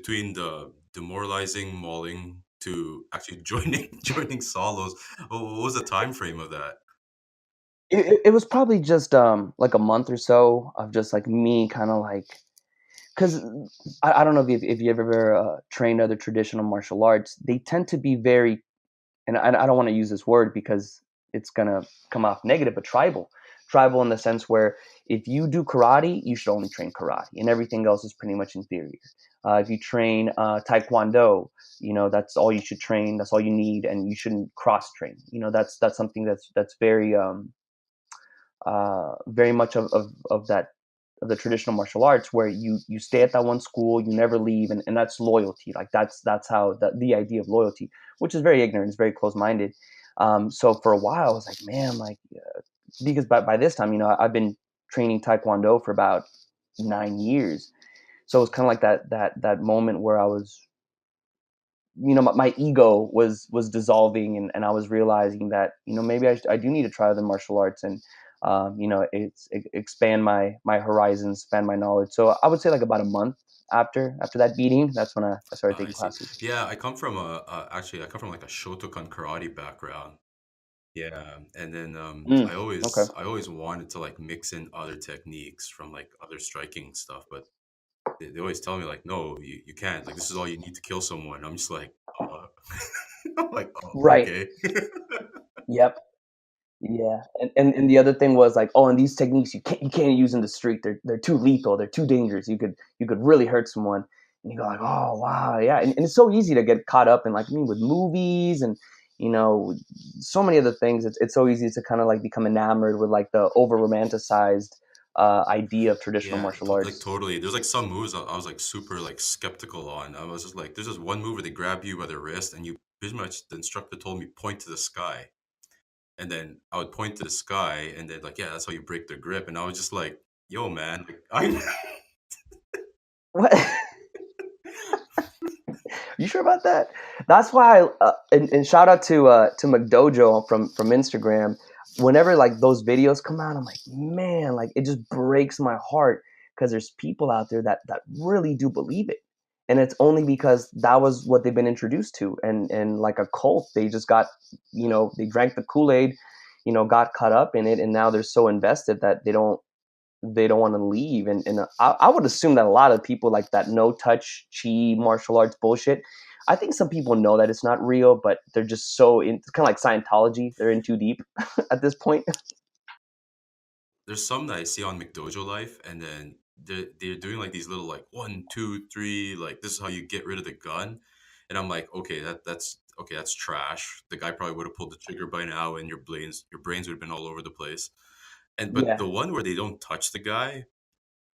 between the demoralizing mauling to actually joining solos? What was the time frame of that? It was probably just like a month or so of just like me kind of like, because I don't know if you ever trained other traditional martial arts. They tend to be very, and I don't want to use this word because it's gonna come off negative, but tribal in the sense where if you do karate, you should only train karate, and everything else is pretty much inferior. If you train taekwondo, that's all you should train. That's all you need, and you shouldn't cross train. That's something that's very much of that of the traditional martial arts where you stay at that one school, you never leave, and that's loyalty. Like that's how the idea of loyalty, which is very ignorant, is very close minded. So for a while I was like, man, like because by this time, I've been training taekwondo for about 9 years. So it was kind of like that moment where I was, my ego was dissolving, and I was realizing that maybe I do need to try other martial arts, and expand my horizons, expand my knowledge. So I would say like about a month after that beating, that's when I started I taking see. classes. Yeah, I come from actually I come from like a Shotokan karate background. Yeah, and then Mm, okay. I always wanted to like mix in other techniques from like other striking stuff, but they always tell me like, no, you can't. Like this is all you need to kill someone. I'm just like, I'm like, oh, Right. okay. Yep. Yeah. And the other thing was like, oh, and these techniques you can't use in the street. They're too lethal. They're too dangerous. You could really hurt someone. And you go like, oh wow, yeah. And it's so easy to get caught up in, like, I mean, with movies and so many other things. It's so easy to kind of like become enamored with like the over romanticized idea of traditional Yeah, martial like arts. totally. There's like some moves I was like super like skeptical on. I was just like, there's this one move where they grab you by the wrist, and you pretty much the instructor told me point to the sky, and then I would point to the sky, and then like, yeah, that's how you break their grip, and I was just like, yo, man, like, I What? You sure about that? That's why. And shout out to Mcdojo from Instagram. Whenever like those videos come out, I'm like, man, like it just breaks my heart because there's people out there that really do believe it, and it's only because that was what they've been introduced to, and like a cult, they just got, they drank the Kool Aid, got caught up in it, and now they're so invested that they don't want to leave. And I would assume that a lot of people like that no touch chi martial arts bullshit. I think some people know that it's not real, but they're just so in. It's kind of like Scientology. They're in too deep at this point. there's some that I see on Mcdojolife, and then they're doing like these little like one, two, three, like this is how you get rid of the gun, and I'm like, okay, that's okay, that's trash. The guy probably would have pulled the trigger by now, and your brains would have been all over the place. And but Yeah, the one where they don't touch the guy,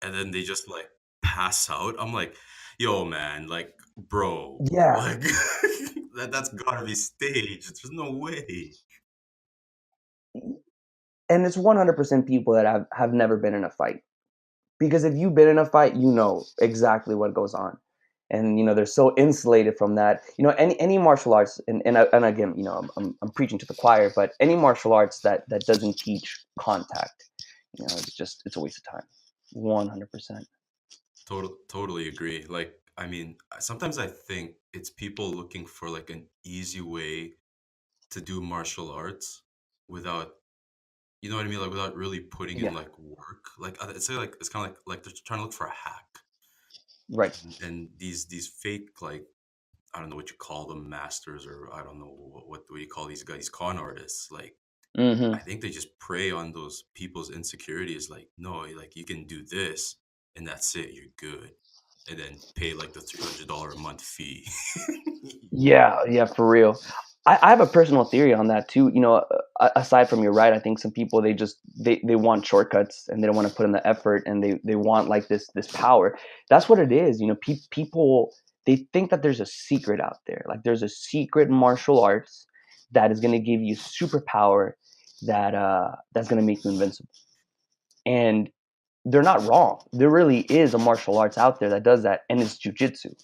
and then they just like pass out, I'm like, yo, man, like, bro, yeah, like that's gotta be staged. There's no way. and it's 100% people that have never been in a fight. Because if you've been in a fight, you know exactly what goes on, and they're so insulated from that. Any martial arts, and again, I'm preaching to the choir, but any martial arts that doesn't teach contact, it's a waste of time. 100%. Totally agree. Like, I mean, sometimes I think it's people looking for like an easy way to do martial arts without, you know what I mean? Like without really putting in Yeah, like work. Like it's like it's kind of like they're trying to look for a hack. right. And these fake like I don't know what you call them, masters, or I don't know what do you call these guys, con artists. Like I Hmm. think they just prey on those people's insecurities. Like, no, like you can do this, and that's it. You're good, and then pay like the $300 a month fee. Yeah, yeah, for real. I have a personal theory on that too. Aside from you're right, I think some people they want shortcuts and they don't want to put in the effort, and they want like this power. That's what it is. People, they think that there's a secret out there. Like there's a secret martial arts that is going to give you superpower that's going to make you invincible. And they're not wrong. There really is a martial arts out there that does that, and it's jujitsu.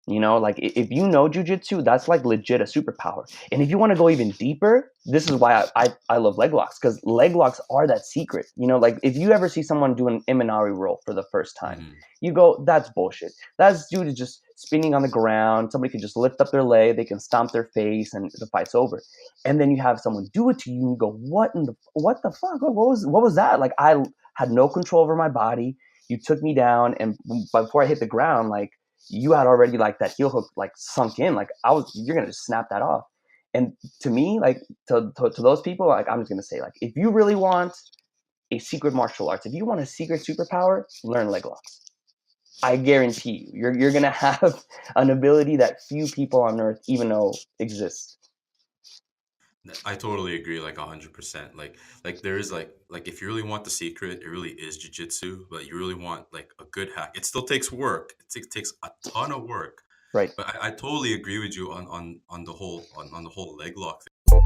You know, like if you know jujitsu, that's like legit a superpower. And if you want to go even deeper, this is why I love leg locks, because leg locks are that secret. You know, like if you ever see someone do an Imanari roll for the first time, Hmm. you go, that's bullshit. That's dude is just spinning on the ground. Somebody could just lift up their leg, they can stomp their face, and the fight's over. And then you have someone do it to you, and you go, what the fuck? What was that? Like I had no control over my body. You took me down, and before I hit the ground, like you had already like that heel hook like sunk in. Like you're gonna just snap that off. And to me, like to those people, like I'm just gonna say, like if you really want a secret martial arts, if you want a secret superpower, learn leg locks. I guarantee you, you're gonna have an ability that few people on earth even know exists. I totally agree, like 100%. Like there is like if you really want the secret, it really is jujitsu. But you really want like a good hack. It still takes work. It takes a ton of work. Right. But I totally agree with you on the whole on the whole leg lock thing.